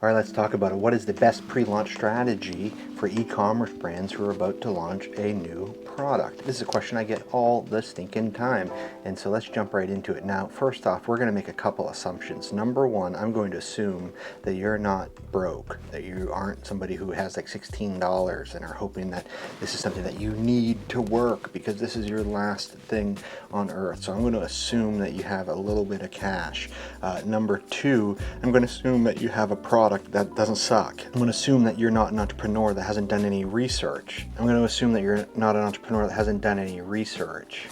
All right, let's talk about it. What is the best pre-launch strategy for e-commerce brands who are about to launch a new product? This is a question I get all the stinking time. And so let's jump right into it. Now, first off, we're going to make a couple assumptions. Number one, I'm going to assume that you're not broke, that you aren't somebody who has like $16 and are hoping that this is something that you need to work because this is your last thing on earth. So I'm going to assume that you have a little bit of cash. Number two, I'm going to assume that you have a product that doesn't suck. I'm going to assume that you're not an entrepreneur that hasn't done any research. I'm going to assume that you're not an entrepreneur that hasn't done any research.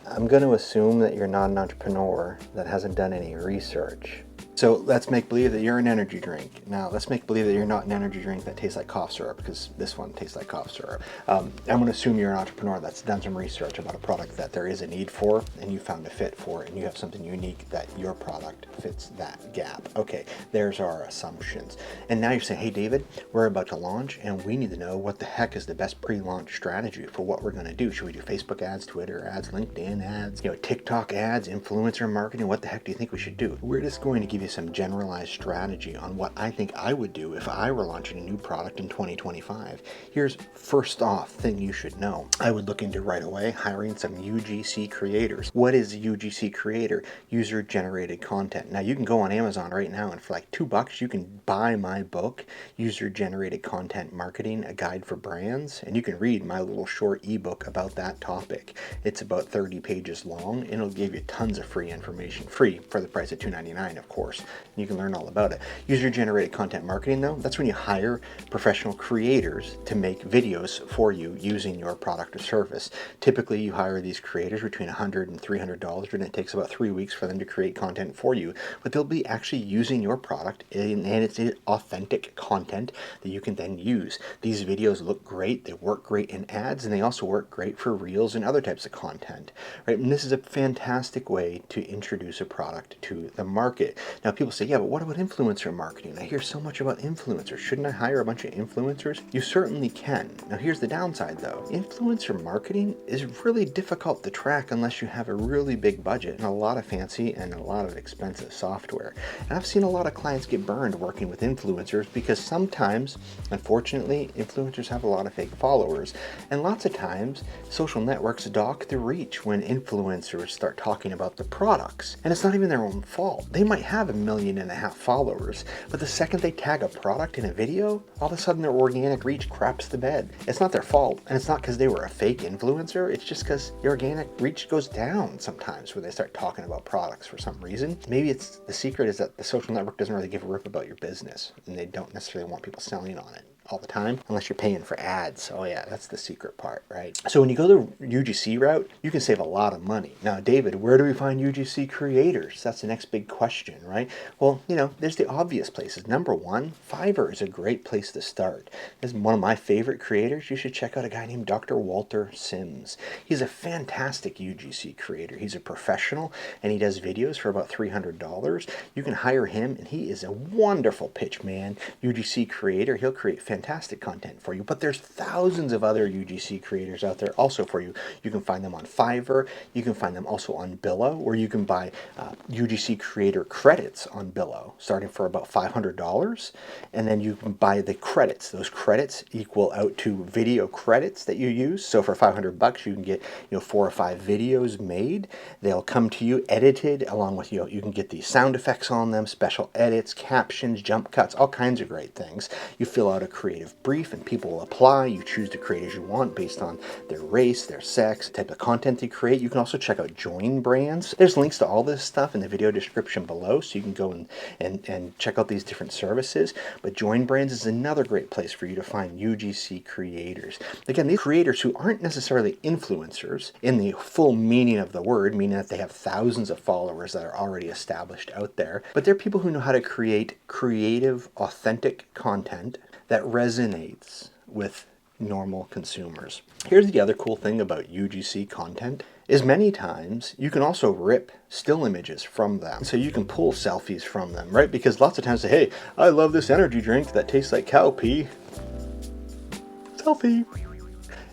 I'm going to assume that you're not an entrepreneur that hasn't done any research. So let's make believe that you're an energy drink. Now let's make believe that you're not an energy drink that tastes like cough syrup, because this one tastes like cough syrup. I'm going to assume you're an entrepreneur that's done some research about a product that there is a need for, and you found a fit for it, and you have something unique that your product fits that gap. Okay, there's our assumptions. And now you're saying, hey David, we're about to launch and we need to know what the heck is the best pre-launch strategy for what we're going to do. Should we do Facebook ads, Twitter ads, LinkedIn ads, TikTok ads, influencer marketing? What the heck do you think we should do? We're just going to give you some generalized strategy on what I think I would do if I were launching a new product in 2025. Here's first off thing you should know. I would look into right away hiring some UGC creators. What is a UGC creator? User generated content. Now you can go on Amazon right now and for like $2 you can buy my book, User Generated Content Marketing, a guide for brands, and you can read my little short ebook about that topic. It's about 30 pages long and it'll give you tons of free information, free for the price of $2.99 of course. You can learn all about it. User-generated content marketing though, that's when you hire professional creators to make videos for you using your product or service. Typically you hire these creators between $100 and $300 and it takes about 3 weeks for them to create content for you, but they'll be actually using your product and it's authentic content that you can then use. These videos look great, they work great in ads, and they also work great for reels and other types of content, right? And this is a fantastic way to introduce a product to the market. Now people say, yeah, but what about influencer marketing? I hear so much about influencers. Shouldn't I hire a bunch of influencers? You certainly can. Now here's the downside though. Influencer marketing is really difficult to track unless you have a really big budget and a lot of fancy and a lot of expensive software. And I've seen a lot of clients get burned working with influencers because sometimes, unfortunately, influencers have a lot of fake followers. And lots of times, social networks dock the reach when influencers start talking about the products. And it's not even their own fault. They might have 1.5 million followers, but the second they tag a product in a video, all of a sudden their organic reach craps the bed. It's not their fault, and it's not because they were a fake influencer, it's just because the organic reach goes down sometimes when they start talking about products for some reason. Maybe it's the secret is that the social network doesn't really give a rip about your business, and they don't necessarily want people selling on it all the time unless you're paying for ads. Oh yeah, that's the secret part, right? So when you go the UGC route, you can save a lot of money. Now David, where do we find UGC creators? That's the next big question, right? Well, there's the obvious places. Number one, Fiverr is a great place to start. This is one of my favorite creators. You should check out a guy named Dr. Walter Sims. He's a fantastic UGC creator. He's a professional and he does videos for about $300. You can hire him and he is a wonderful pitch man. UGC creator. He'll create fantastic content for you, but there's thousands of other UGC creators out there also for you. You can find them on Fiverr. You can find them also on Billo, or you can buy UGC creator credits on Billo, starting for about $500, and then you can buy the credits. Those credits equal out to video credits that you use. So for $500, you can get 4 or 5 videos made. They'll come to you edited, along with you can get the sound effects on them, special edits, captions, jump cuts, all kinds of great things. You fill out a creative brief and people will apply. You choose the creators you want based on their race, their sex, the type of content they create. You can also check out Joinbrands. There's links to all this stuff in the video description below, so you can go and check out these different services. But Joinbrands is another great place for you to find UGC creators. Again, these creators who aren't necessarily influencers in the full meaning of the word, meaning that they have thousands of followers that are already established out there, but they're people who know how to create creative, authentic content that resonates with normal consumers. Here's the other cool thing about UGC content is many times you can also rip still images from them. So you can pull selfies from them, right? Because lots of times say, hey, I love this energy drink that tastes like cow pee. Selfie.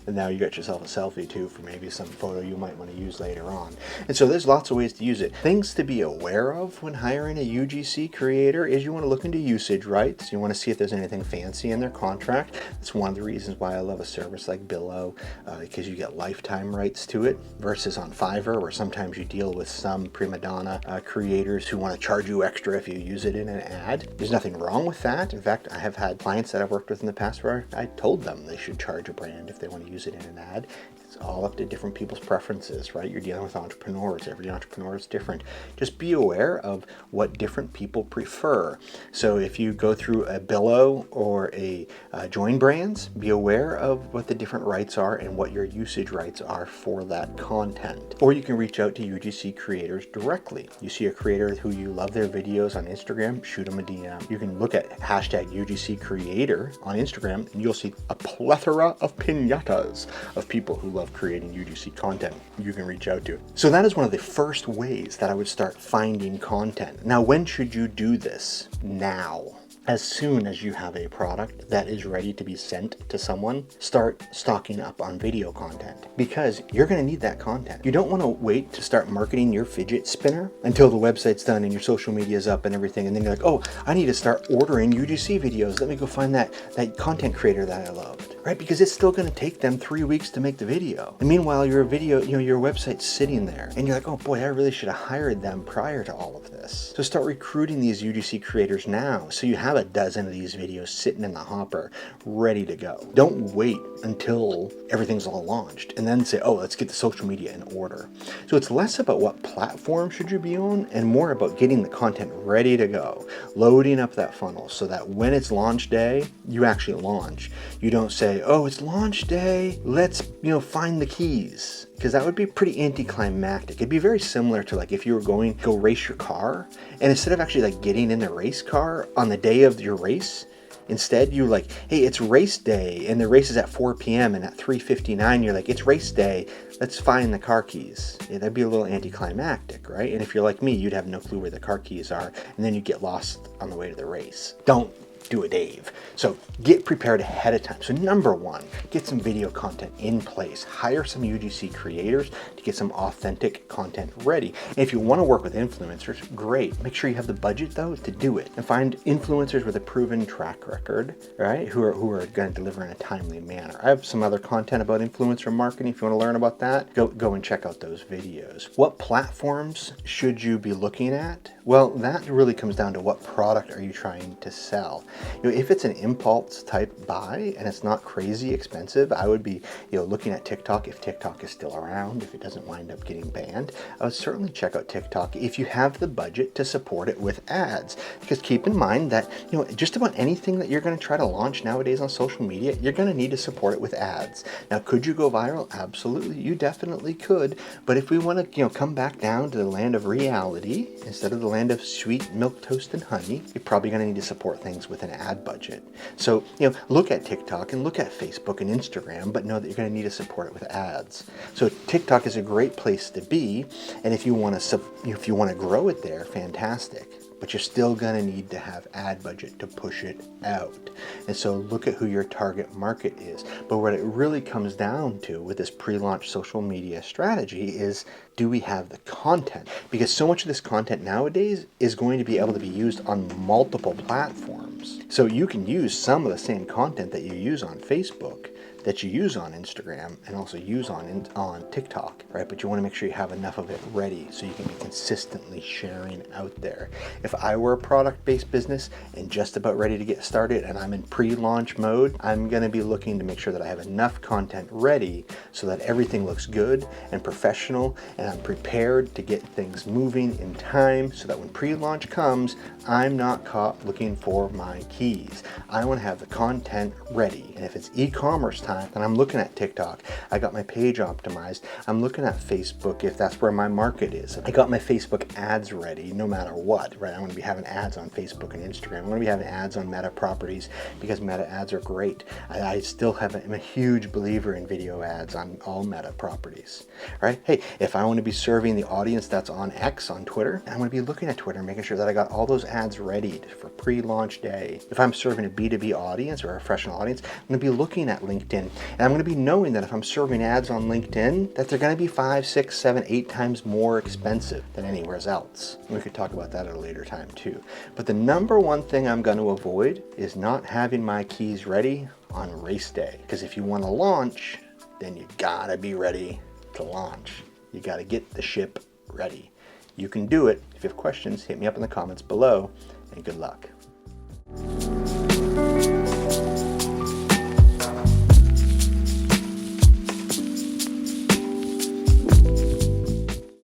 And now you got yourself a selfie too for maybe some photo you might want to use later on. And so there's lots of ways to use it. Things to be aware of when hiring a UGC creator is you want to look into usage rights. You want to see if there's anything fancy in their contract. That's one of the reasons why I love a service like Billo, because you get lifetime rights to it versus on Fiverr, where sometimes you deal with some prima donna creators who want to charge you extra if you use it in an ad. There's nothing wrong with that. In fact, I have had clients that I've worked with in the past where I told them they should charge a brand if they want to use it in an ad. It's all up to different people's preferences, right? You're dealing with entrepreneurs. Every entrepreneur is different. Just be aware of what different people prefer. So if you go through a Billo or a Joinbrands, be aware of what the different rights are and what your usage rights are for that content. Or you can reach out to UGC creators directly. You see a creator who you love their videos on Instagram, shoot them a DM. You can look at hashtag UGC creator on Instagram and you'll see a plethora of piñatas of people who love creating UGC content you can reach out to. So that is one of the first ways that I would start finding content. Now, when should you do this? Now. As soon as you have a product that is ready to be sent to someone, start stocking up on video content because you're going to need that content. You don't want to wait to start marketing your fidget spinner until the website's done and your social media is up and everything. And then you're like, oh, I need to start ordering UGC videos. Let me go find that content creator that I loved, right? Because it's still going to take them 3 weeks to make the video. And meanwhile, your video, your website's sitting there and you're like, oh boy, I really should have hired them prior to all of this. So start recruiting these UGC creators now so you have a dozen of these videos sitting in the hopper ready to go. Don't wait until everything's all launched and then say, oh, let's get the social media in order. So it's less about what platform should you be on and more about getting the content ready to go, loading up that funnel so that when it's launch day, you actually launch. You don't say, oh, it's launch day, let's find the keys. Because that would be pretty anticlimactic. It'd be very similar to like if you were going to go race your car and instead of actually like getting in the race car on the day of your race, instead you like, hey, it's race day and the race is at 4 p.m. and at 3:59 you're like, it's race day, let's find the car keys. Yeah, that'd be a little anticlimactic, right? And if you're like me, you'd have no clue where the car keys are and then you get lost on the way to the race. Don't do a Dave. So get prepared ahead of time. So number one, get some video content in place. Hire some UGC creators to get some authentic content ready. And if you want to work with influencers, great. Make sure you have the budget though to do it and find influencers with a proven track record, right? Who are going to deliver in a timely manner. I have some other content about influencer marketing. If you want to learn about that, go and check out those videos. What platforms should you be looking at? Well, that really comes down to what product are you trying to sell. If it's an impulse type buy and it's not crazy expensive, I would be looking at TikTok if TikTok is still around, if it doesn't wind up getting banned. I would certainly check out TikTok if you have the budget to support it with ads. Because keep in mind that just about anything that you're going to try to launch nowadays on social media, you're going to need to support it with ads. Now, could you go viral? Absolutely, you definitely could. But if we want to come back down to the land of reality instead of the land of sweet milk toast and honey, you're probably going to need to support things with an ad budget. So, look at TikTok and look at Facebook and Instagram, but know that you're going to need to support it with ads. So TikTok is a great place to be, and if you want to grow it there, fantastic. But you're still going to need to have ad budget to push it out. And so look at who your target market is. But what it really comes down to with this pre-launch social media strategy is, do we have the content? Because so much of this content nowadays is going to be able to be used on multiple platforms. So you can use some of the same content that you use on Facebook, that you use on Instagram, and also use on TikTok, right? But you want to make sure you have enough of it ready so you can be consistently sharing out there. If I were a product-based business and just about ready to get started and I'm in pre-launch mode, I'm going to be looking to make sure that I have enough content ready so that everything looks good and professional and I'm prepared to get things moving in time so that when pre-launch comes, I'm not caught looking for my keys. I want to have the content ready. And if it's e-commerce time, then I'm looking at TikTok. I got my page optimized. I'm looking at Facebook if that's where my market is. I got my Facebook ads ready no matter what, right? I'm going to be having ads on Facebook and Instagram. I'm going to be having ads on Meta properties because Meta ads are great. I still I'm a huge believer in video ads on all Meta properties, right? Hey, if I want to be serving the audience that's on X, on Twitter, I'm going to be looking at Twitter and making sure that I got all those ads ready for pre-launch day. If I'm serving a B2B audience or a professional audience, I'm going to be looking at LinkedIn And I'm going to be knowing that if I'm serving ads on LinkedIn, that they're going to be 5, 6, 7, 8 times more expensive than anywhere else. We could talk about that at a later time too. But the number one thing I'm going to avoid is not having my keys ready on race day. Because if you want to launch, then you gotta be ready to launch. You gotta get the ship ready. You can do it. If you have questions, hit me up in the comments below, and good luck.